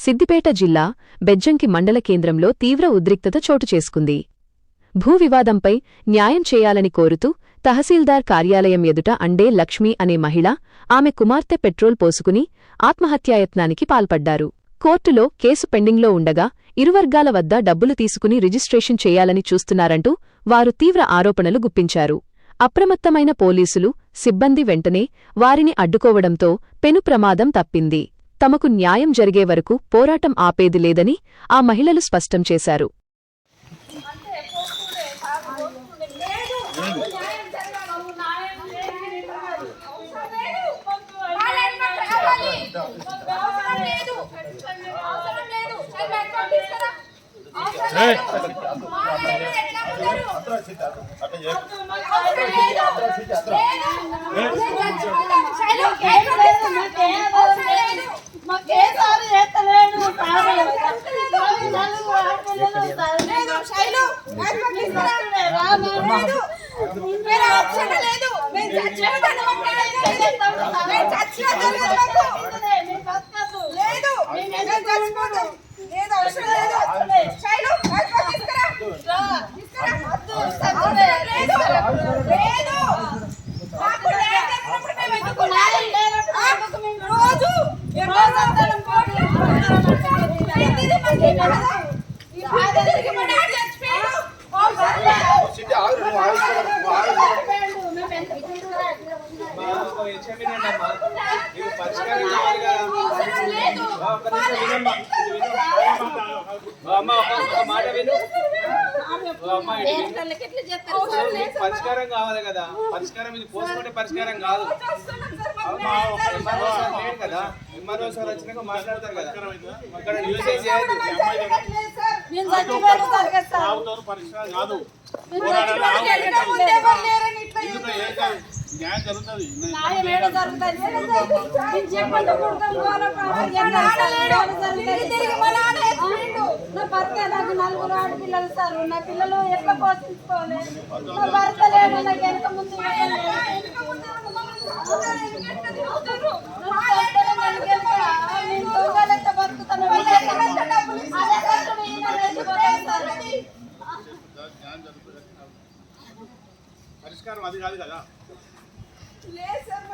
సిద్దిపేట జిల్లా బెజ్జంకి మండల కేంద్రంలో తీవ్ర ఉద్రిక్తత చోటు చేసుకుంది. భూ వివాదంపై న్యాయం చేయాలని కోరుతూ తహసీల్దార్ కార్యాలయం ఎదుట అండే లక్ష్మి అనే మహిళ, ఆమె కుమార్తె పెట్రోల్ పోసుకుని ఆత్మహత్యాయత్నానికి పాల్పడ్డారు. కోర్టులో కేసు పెండింగ్లో ఉండగా ఇరువర్గాల వద్ద డబ్బులు తీసుకుని రిజిస్ట్రేషన్ చేయాలని చూస్తున్నారంటూ వారు తీవ్ర ఆరోపణలు గుప్పించారు. అప్రమత్తమైన పోలీసులు సిబ్బంది వెంటనే వారిని అడ్డుకోవడంతో పెను ప్రమాదం తప్పింది. తమకు న్యాయం జరిగే వరకు పోరాటం ఆపేది లేదని ఆ మహిళలు స్పష్టం చేశారు. పరిష్కారం కావాలి కదా, పరిష్కారం ఇది పోస్ట్మార్టం పరిష్కారం కాదు కదా. ఎంఆర్ఓ సార్ వచ్చినాక మాట్లాడతారు కదా, అక్కడ యూసేజ్ చేయదు. న్యాయం జరుగుతుంది. నాకు 4 ఆడపిల్లలు సార్, నా పిల్లలు ఎట్లా పోషించుకోవాలి? నా భర్త లేడు, నాకు వెనక ముందు పరిష్కారం అది కాదు కదా. లేదు సార్,